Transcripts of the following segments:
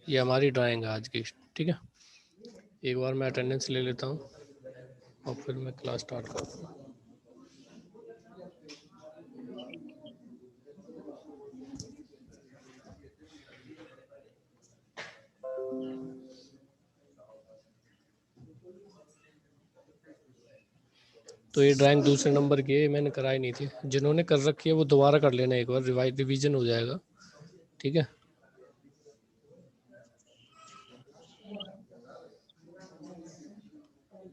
ये हमारी ड्राइंग है आज की, ठीक है। एक बार मैं अटेंडेंस ले लेता हूँ और फिर मैं क्लास स्टार्ट करता हूँ। तो ये ड्राइंग दूसरे नंबर की है, मैंने कराई नहीं थी। जिन्होंने कर रखी है वो दोबारा कर लेना, एक बार रिवीजन हो जाएगा, ठीक है।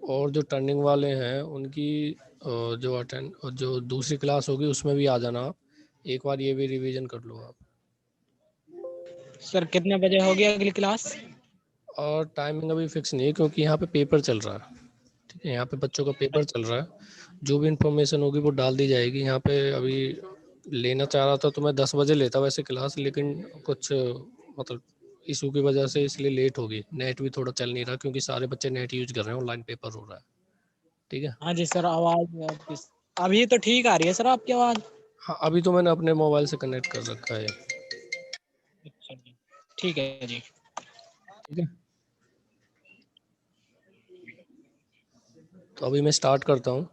और जो टर्निंग वाले हैं उनकी जो दूसरी क्लास होगी उसमें भी आ जाना आप, एक बार ये भी रिवीजन कर लो आप। सर कितने बजे होगी अगली क्लास? और टाइमिंग अभी फिक्स नहीं है क्योंकि यहाँ पे पेपर चल रहा है, ठीक है। यहाँ पे बच्चों का पेपर चल रहा है, जो भी इंफॉर्मेशन होगी वो डाल दी जाएगी यहाँ पे। अभी लेना चाह रहा था तो मैं 10 बजे लेता वैसे क्लास, लेकिन कुछ मतलब इशू की वजह से इसलिए लेट होगी। नेट भी थोड़ा चल नहीं रहा क्योंकि सारे बच्चे नेट यूज कर रहे हैं, ऑनलाइन पेपर हो रहा है, ठीक है। हाँ जी सर, आवाज अभी तो ठीक आ रही है सर आपकी आवाज। हाँ, अभी तो मैंने अपने मोबाइल से कनेक्ट कर रखा है। अच्छा जी, ठीक है जी। ठीक है, तो अभी मैं स्टार्ट करता हूँ।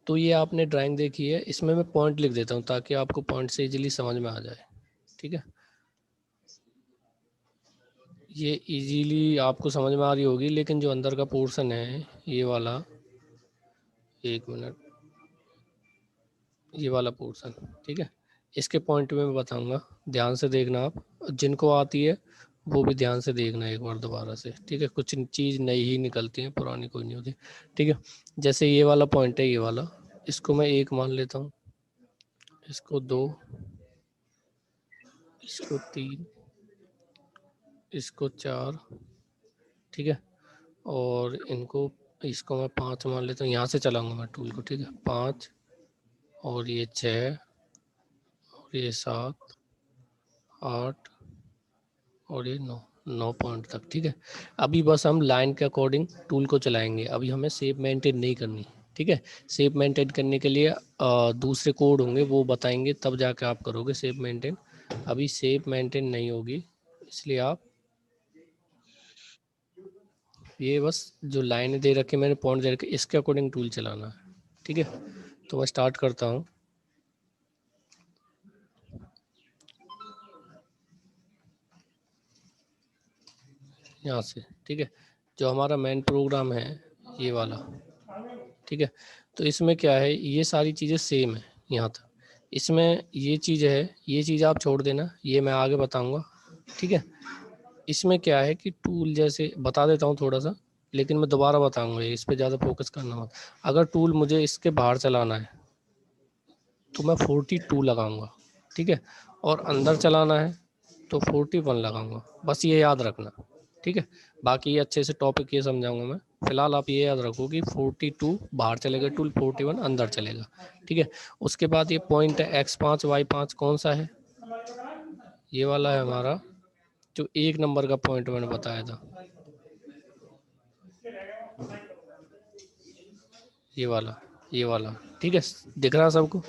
तो ये आपने ड्राइंग देखी है, इसमें मैं पॉइंट लिख देता हूँ ताकि आपको पॉइंट से इजीली समझ में आ जाए, ठीक है। ये इजीली आपको समझ में आ रही होगी, लेकिन जो अंदर का पोर्शन है ये वाला, एक मिनट, ये वाला पोर्शन, ठीक है, इसके पॉइंट में मैं बताऊंगा, ध्यान से देखना आप। जिनको आती है वो भी ध्यान से देखना एक बार दोबारा से, ठीक है। कुछ चीज़ नई ही निकलती है, पुरानी कोई नहीं होती, ठीक है। जैसे ये वाला पॉइंट है, ये वाला, इसको मैं 1 मान लेता हूँ, इसको 2, इसको 3, इसको 4, ठीक है। और इसको मैं 5 मान लेता हूँ, यहाँ से चलाऊंगा मैं टूल को, ठीक है। 5 और ये 6 और ये 7, 8 और ये 9 पॉइंट तक, ठीक है। अभी बस हम लाइन के अकॉर्डिंग टूल को चलाएंगे, अभी हमें शेप मेंटेन नहीं करनी, ठीक है। शेप मेंटेन करने के लिए दूसरे कोड होंगे, वो बताएंगे, तब जाके आप करोगे शेप मेंटेन। अभी शेप मेंटेन नहीं होगी, इसलिए आप ये बस जो लाइन दे रखे मैंने, पॉइंट दे रखे, इसके अकॉर्डिंग टूल चलाना है, ठीक है। तो मैं स्टार्ट करता हूँ यहाँ से, ठीक है। जो हमारा मेन प्रोग्राम है ये वाला, ठीक है। तो इसमें क्या है, ये सारी चीज़ें सेम है यहाँ तक। इसमें ये चीज़ है, ये चीज़ आप छोड़ देना, ये मैं आगे बताऊंगा, ठीक है। इसमें क्या है कि टूल जैसे बता देता हूँ थोड़ा सा, लेकिन मैं दोबारा बताऊंगा, इस पे ज़्यादा फोकस करना मत। अगर टूल मुझे इसके बाहर चलाना है तो मैं 42 लगाऊंगा, ठीक है। और अंदर चलाना है तो 41 लगाऊंगा, बस ये याद रखना, ठीक है। बाकी ये अच्छे से टॉपिक ये समझाऊंगा मैं। फिलहाल आप ये याद रखो कि 42 बाहर चलेगा टूल, 41 अंदर चलेगा, ठीक है। उसके बाद ये पॉइंट है X5 Y5 कौन सा है, ये वाला है हमारा, जो 1 नंबर का पॉइंट मैंने बताया था, ये वाला, ठीक है। दिख रहा सबको?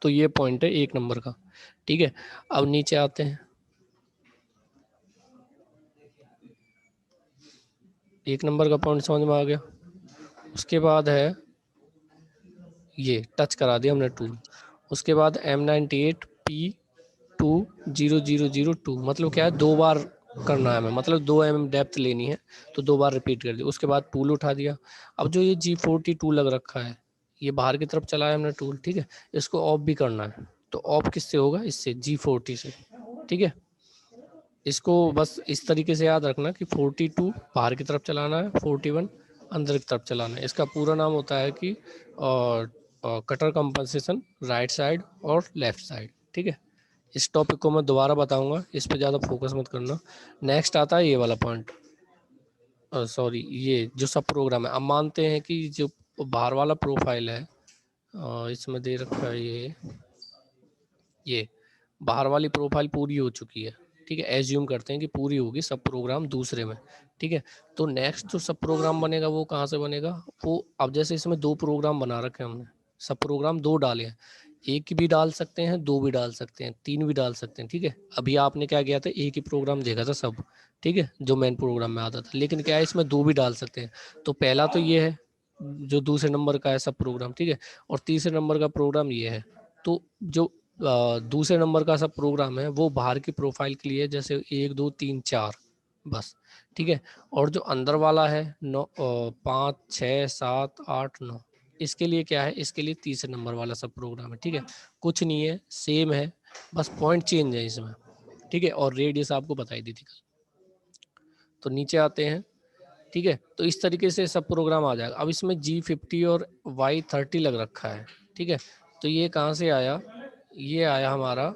तो ये पॉइंट है 1 नंबर का, ठीक है। अब नीचे आते हैं, 1 नंबर का पॉइंट समझ में आ गया। उसके बाद है ये टच करा दिया हमने टूल। उसके बाद M98P20002, मतलब क्या है, 2 बार करना है हमें, मतलब 2 mm डेप्थ लेनी है, तो 2 बार रिपीट कर दिया। उसके बाद टूल उठा दिया। अब जो ये G42 लग रखा है, ये बाहर की तरफ चलाया हमने टूल, ठीक है। इसको ऑफ भी करना है, तो ऑफ किससे होगा, इससे, G40 से, ठीक है। इसको बस इस तरीके से याद रखना कि 42 बाहर की तरफ चलाना है, 41 अंदर की तरफ चलाना है। इसका पूरा नाम होता है कि कटर कंपनसेशन राइट साइड और लेफ्ट साइड, ठीक है। इस टॉपिक को मैं दोबारा बताऊंगा, इस पे ज़्यादा फोकस मत करना। नेक्स्ट आता है ये वाला पॉइंट, सॉरी, ये जो सब प्रोग्राम है। अब मानते हैं कि जो बाहर वाला प्रोफाइल है, इसमें दे रखा है ये बाहर वाली प्रोफाइल पूरी हो चुकी है, ठीक है। एज्यूम करते हैं कि पूरी होगी सब प्रोग्राम दूसरे में, ठीक है। तो नेक्स्ट जो सब प्रोग्राम बनेगा वो कहाँ से बनेगा, वो अब जैसे इसमें 2 प्रोग्राम बना रखे हैं हमने, सब प्रोग्राम 2 डाले हैं। एक भी डाल सकते हैं, दो भी डाल सकते हैं, तीन भी डाल सकते हैं, ठीक है। अभी आपने क्या किया था, एक ही प्रोग्राम देखा था सब, ठीक है, जो मेन प्रोग्राम में आता था, लेकिन क्या है इसमें दो भी डाल सकते हैं। तो पहला तो ये है जो दूसरे नंबर का है सब प्रोग्राम, ठीक है, और तीसरे नंबर का प्रोग्राम ये है। तो जो दूसरे नंबर का सब प्रोग्राम है वो बाहर की प्रोफाइल के लिए, जैसे 1 2 3 4 बस, ठीक है। और जो अंदर वाला है 9 5 6 7 8 9, इसके लिए क्या है, इसके लिए तीसरे नंबर वाला सब प्रोग्राम है, ठीक है। कुछ नहीं है, सेम है, बस पॉइंट चेंज है इसमें, ठीक है। और रेडियस आपको बताई दी थी कल। तो नीचे आते हैं, ठीक है। तो इस तरीके से सब प्रोग्राम आ जाएगा। अब इसमें G50 और Y30 लग रखा है, ठीक है। तो ये कहाँ से आया, ये आया हमारा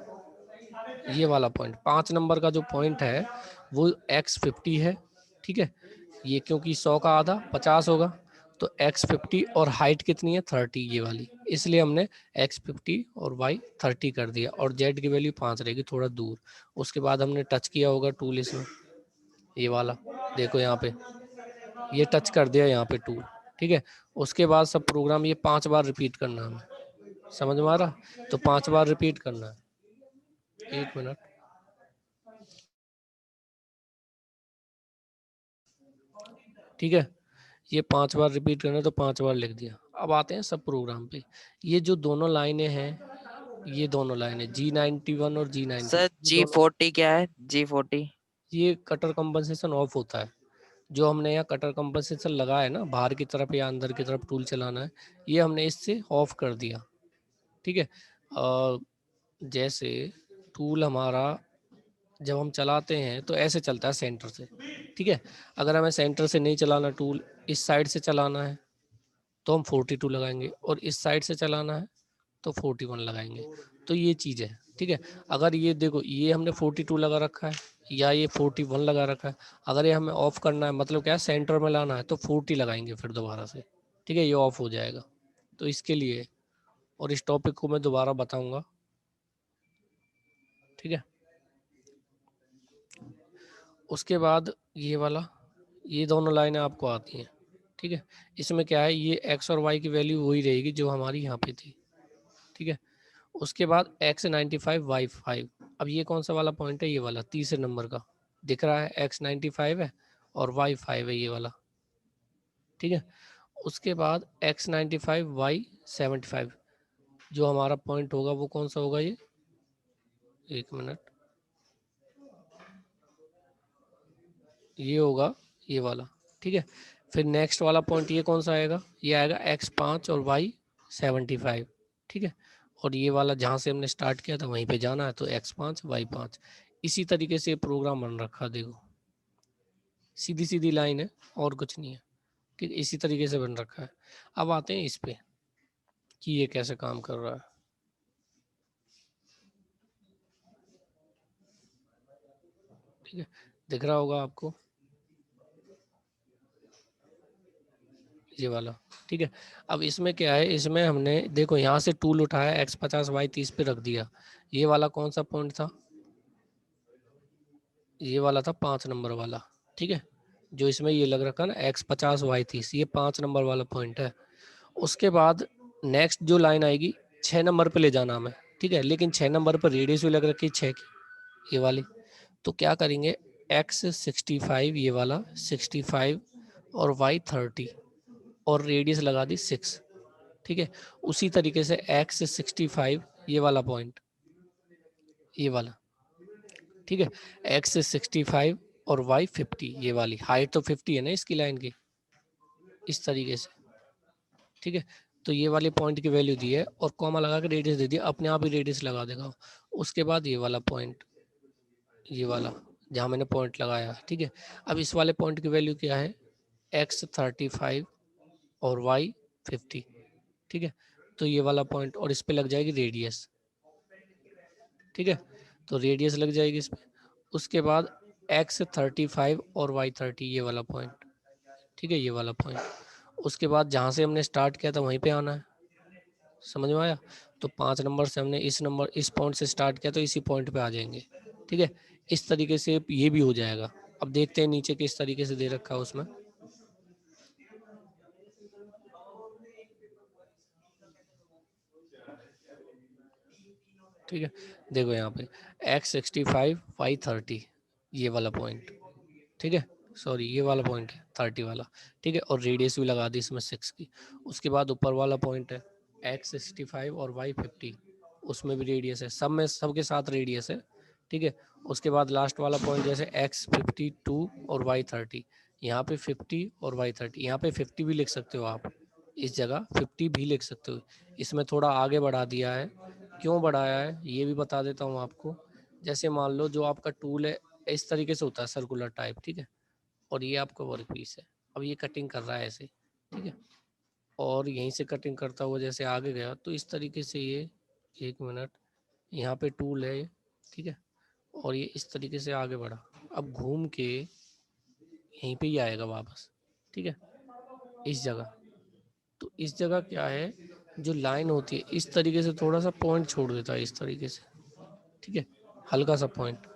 ये वाला पॉइंट, 5 नंबर का जो पॉइंट है वो X50 है, ठीक है। ये क्योंकि 100 का आधा 50 होगा, तो X50 और हाइट कितनी है 30 ये वाली, इसलिए हमने X50 और Y30 कर दिया। और Z की वैल्यू 5 रहेगी, थोड़ा दूर। उसके बाद हमने टच किया होगा टूल इसमें, ये वाला देखो यहाँ पे, ये टच कर दिया यहाँ पे टूल, ठीक है। उसके बाद सब प्रोग्राम ये 5 बार रिपीट करना है हमें, समझ में आ रहा? तो 5 बार रिपीट करना है। 1 मिनट, ठीक है। ये 5 बार रिपीट करना है, तो 5 बार लिख दिया। अब आते हैं सब प्रोग्राम पे। ये जो दोनों लाइनें हैं, ये दोनों लाइनें G91 और G90, सर ये दोनों, G40 क्या है? G40 ये कटर कंपनसेशन ऑफ होता है। जो हमने यहाँ कटर कंपनसेशन लगा है ना, बाहर की तरफ या अंदर की तरफ टूल चलाना है, ये हमने इससे ऑफ कर दिया, ठीक है। जैसे टूल हमारा जब हम चलाते हैं तो ऐसे चलता है सेंटर से, ठीक है। अगर हमें सेंटर से नहीं चलाना, टूल इस साइड से चलाना है, तो हम 42 लगाएंगे, और इस साइड से चलाना है तो 41 लगाएंगे। तो ये चीज़ है, ठीक है। अगर ये देखो, ये हमने 42 लगा रखा है या ये 41 लगा रखा है, अगर ये हमें ऑफ करना है, मतलब क्या है सेंटर में लाना है, तो 40 लगाएंगे फिर दोबारा से, ठीक है, ये ऑफ हो जाएगा। तो इसके लिए, और इस टॉपिक को मैं दोबारा बताऊंगा, ठीक है। उसके बाद ये वाला, ये दोनों लाइनें आपको आती हैं, ठीक है। इसमें क्या है, ये एक्स और वाई की वैल्यू वही रहेगी जो हमारी यहाँ पे थी, ठीक है। उसके बाद X95 Y5, अब ये कौन सा वाला पॉइंट है, ये वाला तीसरे नंबर का दिख रहा है, X95 है और Y5 है ये वाला, ठीक है। उसके बाद X95 Y75, जो हमारा पॉइंट होगा वो कौन सा होगा, ये 1 मिनट, ये होगा ये वाला, ठीक है। फिर नेक्स्ट वाला पॉइंट ये कौन सा आएगा, ये आएगा X5 और Y75, ठीक है। और ये वाला जहाँ से हमने स्टार्ट किया था वहीं पे जाना है, तो X5 Y5। इसी तरीके से प्रोग्राम बन रखा, देखो सीधी सीधी लाइन है और कुछ नहीं है, ठीक, इसी तरीके से बन रखा है। अब आते हैं इस पे कि ये कैसे काम कर रहा है, ठीक है, दिख रहा होगा आपको ये वाला, ठीक है। अब इसमें क्या है, इसमें हमने देखो यहाँ से टूल उठाया, X50 Y30 पे रख दिया। ये वाला कौन सा पॉइंट था, ये वाला था 5 नंबर वाला, ठीक है। जो इसमें ये लग रखा है ना X50 Y30, ये 5 नंबर वाला पॉइंट है। उसके बाद नेक्स्ट जो लाइन आएगी 6 नंबर पे ले जाना हमें, ठीक है, लेकिन 6 नंबर पर रेडियस भी लग रखी है 6 की, ये वाली। तो क्या करेंगे, X65 ये वाला 65 और Y30 और रेडियस लगा दी 6, ठीक है। उसी तरीके से X65 ये वाला पॉइंट, ये वाला, ठीक है, X65 और Y50 ये वाली, हाइट तो 50 है ना इसकी लाइन की, इस तरीके से, ठीक है। तो ये वाले पॉइंट की वैल्यू दी है और कॉमा लगा के रेडियस दे दिया, अपने आप ही रेडियस लगा देगा। उसके बाद ये वाला पॉइंट, ये वाला जहाँ मैंने पॉइंट लगाया, ठीक है। अब इस वाले पॉइंट की वैल्यू क्या है, X35 और Y50, ठीक है। तो ये वाला पॉइंट, और इस पे लग जाएगी रेडियस, ठीक है। तो रेडियस लग जाएगी इस पे। उसके बाद X35 और Y30 ये वाला पॉइंट, ठीक है, ये वाला पॉइंट। उसके बाद जहाँ से हमने स्टार्ट किया था वहीं पे आना है, समझ में आया? तो 5 नंबर से हमने इस पॉइंट से स्टार्ट किया, तो इसी पॉइंट पे आ जाएंगे, ठीक है। इस तरीके से ये भी हो जाएगा। अब देखते हैं नीचे किस तरीके से दे रखा है उसमें, ठीक है, देखो यहाँ पे x65 y30 ये वाला पॉइंट, ठीक है, सॉरी ये वाला पॉइंट है 30 वाला, ठीक है, और रेडियस भी लगा दी इसमें 6 की। उसके बाद ऊपर वाला पॉइंट है x65 और y50, उसमें भी रेडियस है, सब में सबके साथ रेडियस है, ठीक है। उसके बाद लास्ट वाला पॉइंट जैसे x52 और y30, यहाँ पे 50 और y30, यहाँ पे 50 भी लिख सकते हो आप, इस जगह 50 भी लिख सकते हो। इसमें थोड़ा आगे बढ़ा दिया है, क्यों बढ़ाया है ये भी बता देता हूँ आपको। जैसे मान लो जो आपका टूल है इस तरीके से होता है सर्कुलर टाइप, ठीक है, और ये आपका वर्क पीस है, अब ये कटिंग कर रहा है ऐसे, ठीक है, और यहीं से कटिंग करता हुआ जैसे आगे गया तो इस तरीके से ये, एक मिनट, यहाँ पे टूल है ये, ठीक है, और ये इस तरीके से आगे बढ़ा, अब घूम के यहीं पे ही आएगा वापस, ठीक है, इस जगह। तो इस जगह क्या है, जो लाइन होती है इस तरीके से थोड़ा सा पॉइंट छोड़ देता है इस तरीके से, ठीक है, हल्का सा पॉइंट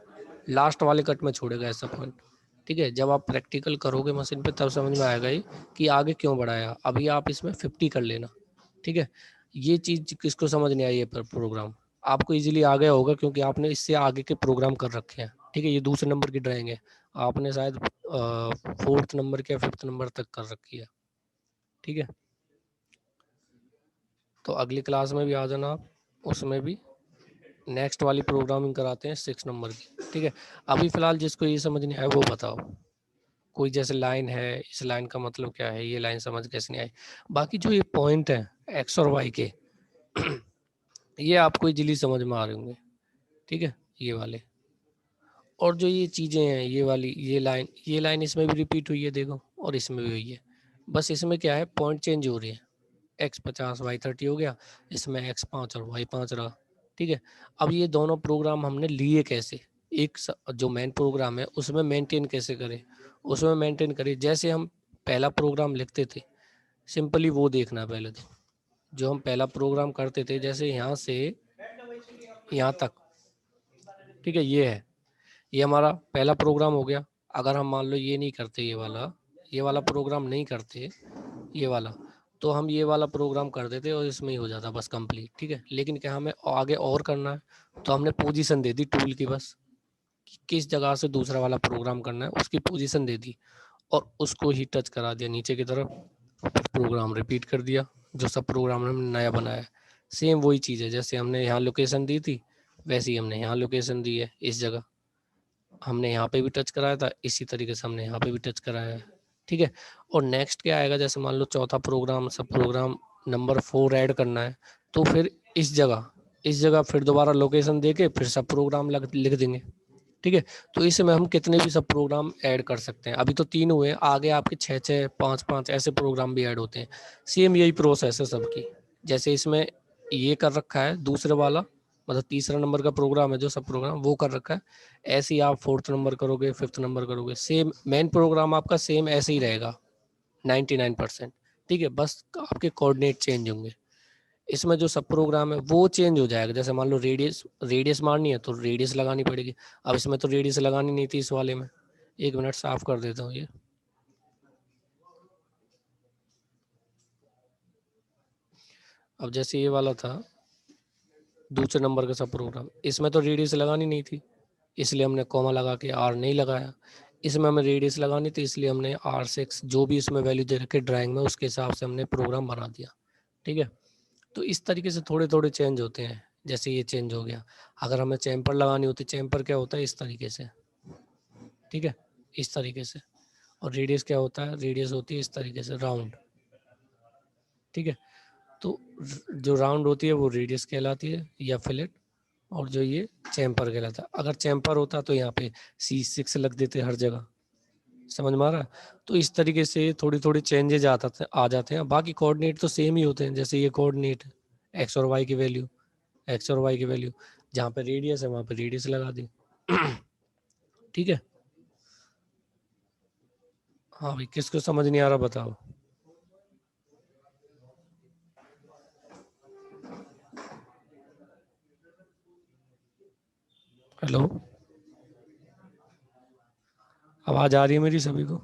लास्ट वाले कट में छोड़ेगा ऐसा पॉइंट, ठीक है। जब आप प्रैक्टिकल करोगे मशीन पे तब समझ में आएगा ये कि आगे क्यों बढ़ाया। अभी आप इसमें 50 कर लेना, ठीक है। ये चीज किसको समझ नहीं आई है पर प्रोग्राम आपको इजीली आ गया होगा क्योंकि आपने इससे आगे के प्रोग्राम कर रखे हैं, ठीक है। ये दूसरे नंबर की ड्राइंग है, आपने शायद 4th नंबर के 5th नंबर तक कर रखी है, ठीक है। तो अगली क्लास में भी आ जाना आप, उसमें भी नेक्स्ट वाली प्रोग्रामिंग कराते हैं 6 नंबर की, ठीक है। अभी फिलहाल जिसको ये समझ नहीं आया वो बताओ, कोई जैसे लाइन है, इस लाइन का मतलब क्या है, ये लाइन समझ कैसे नहीं आई। बाकी जो ये पॉइंट है एक्स और वाई के ये आपको इजीली समझ में आ रहे होंगे, ठीक है, ये वाले। और जो ये चीजें हैं ये वाली, ये लाइन इसमें भी रिपीट हुई है देखो, और इसमें भी हुई है, बस इसमें क्या है पॉइंट चेंज हो रही है, x50 y30 हो गया, इसमें x5 और y5 रहा, ठीक है। अब ये दोनों प्रोग्राम हमने लिए कैसे, जो मेन प्रोग्राम है उसमें मेंटेन कैसे करें, उसमें मेंटेन करें जैसे हम पहला प्रोग्राम लिखते थे, सिंपली वो देखना पहले तो। जो हम पहला प्रोग्राम करते थे जैसे यहाँ से यहाँ तक, ठीक है, ये है, ये हमारा पहला प्रोग्राम हो गया। अगर हम मान लो ये नहीं करते, ये वाला प्रोग्राम नहीं करते, ये वाला, तो हम ये वाला प्रोग्राम कर देते और इसमें ही हो जाता बस कंप्लीट, ठीक है। लेकिन क्या हमें आगे और करना है तो हमने पोजीशन दे दी टूल की, बस किस जगह से दूसरा वाला प्रोग्राम करना है उसकी पोजीशन दे दी और उसको ही टच करा दिया नीचे की तरफ, प्रोग्राम रिपीट कर दिया, जो सब प्रोग्राम हमने नया बनाया। सेम वही चीज़ है, जैसे हमने यहाँ लोकेशन दी थी वैसे ही हमने यहाँ लोकेशन दी है, इस जगह हमने यहाँ पे भी टच कराया था, इसी तरीके से हमने यहाँ पे भी टच कराया है, ठीक है। और नेक्स्ट क्या आएगा, जैसे मान लो चौथा प्रोग्राम, सब प्रोग्राम नंबर 4 ऐड करना है, तो फिर इस जगह फिर दोबारा लोकेशन देके फिर सब प्रोग्राम लिख देंगे, ठीक है। तो इसमें हम कितने भी सब प्रोग्राम ऐड कर सकते हैं, अभी तो 3 हुए, आगे आपके 6 5 ऐसे प्रोग्राम भी ऐड होते हैं। सेम यही प्रोसेस है सबकी, जैसे इसमें ये कर रखा है दूसरे वाला, मतलब तीसरा नंबर का प्रोग्राम है जो सब प्रोग्राम वो कर रखा है, ऐसे ही आप 4th नंबर करोगे, 5th नंबर करोगे, सेम मेन प्रोग्राम आपका सेम ऐसे ही रहेगा 99%, ठीक है। बस आपके कोऑर्डिनेट चेंज होंगे, इसमें जो सब प्रोग्राम है वो चेंज हो जाएगा। जैसे मान लो रेडियस मारनी है तो रेडियस लगानी पड़ेगी, अब इसमें तो रेडियस लगानी नहीं थी इस वाले में। एक मिनट साफ कर देता हूँ ये, अब जैसे ये वाला था दूसरे नंबर का सब प्रोग्राम, इसमें तो रेडियस लगानी नहीं थी इसलिए हमने कॉमा लगा के आर नहीं लगाया। इसमें हमें रेडियस लगानी थी इसलिए हमने R6 जो भी इसमें वैल्यू दे रखे ड्राइंग में उसके हिसाब से हमने प्रोग्राम बना दिया, ठीक है। तो इस तरीके से थोड़े थोड़े चेंज होते हैं, जैसे ये चेंज हो गया। अगर हमें चैम्पर लगानी होती, चैम्पर क्या होता है इस तरीके से, ठीक है, इस तरीके से। और रेडियस क्या होता है, रेडियस होती है इस तरीके से राउंड, ठीक है। तो जो राउंड होती है वो रेडियस कहलाती है या फिलेट, और जो ये चैम्पर कहलाता है। अगर चैम्पर होता तो यहाँ पे C6 लग देते हर जगह, समझ में आ रहा है। तो इस तरीके से थोड़ी थोड़ी चेंजेज आ जाते हैं, बाकी कोऑर्डिनेट तो सेम ही होते हैं। जैसे ये कोऑर्डिनेट एक्स और वाई की वैल्यू, एक्स और वाई की वैल्यू जहाँ पे रेडियस है वहाँ पे रेडियस लगा दी ठीक है। हाँ भाई, किसको समझ नहीं आ रहा बताओ। हेलो, आवाज आ रही है मेरी सभी को?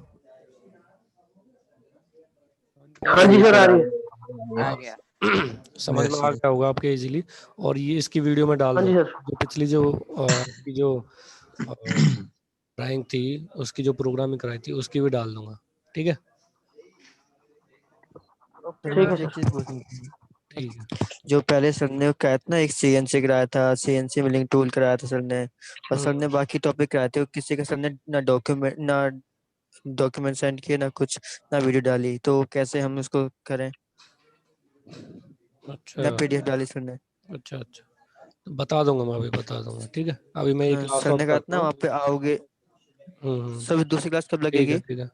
हाँ जी सर, आ रही है। आ गया। समझ में आ Yes, गया होगा आपके इजीली। और ये इसकी वीडियो में डाल हाँ दो, जी सर। जो पिछली जो आपकी जो ड्राइंग थी उसकी जो प्रोग्रामिंग कराई थी उसकी भी डाल दूंगा, ठीक है। सर ठीक है मुझे एक सर। चीज पूछनी थी। ठीक है। जो पहले सर ने कराया था ना, एक सीएनसी कराया था, सीएनसी मिलिंग टूल कराया था सर ने, और सर ने बाकी टॉपिक कराए थे, किसी का सर ने ना डॉक्यूमेंट सेंड किए, ना कुछ, ना वीडियो डाली, तो कैसे हम इसको करें, अच्छा ना पीडीएफ डाली सर ने। अच्छा अच्छा, तो बता दूंगा, मैं अभी बता दूंगा, ठीक है। अभी मैं एक क्लास सर ऑफ ने कहा था करता ना हूँ। वहाँ पे आओगे। सब दूसरी क्लास कब ठीक है लगेगी? ठीक है।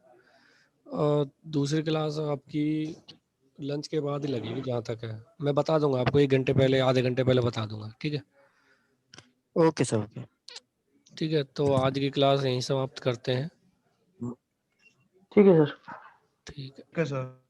दूसरी क्लास आपकी लंच के बाद ही लगेगी जहाँ तक है। मैं बता दूंगा आपको, 1 घंटे पहले, आधे घंटे पहले बता दूंगा, ठीक है। Okay sir, okay. ठीक है, तो आज की क्लास यहीं समाप्त करते हैं। ठीक है सर। ठीक है। Okay sir.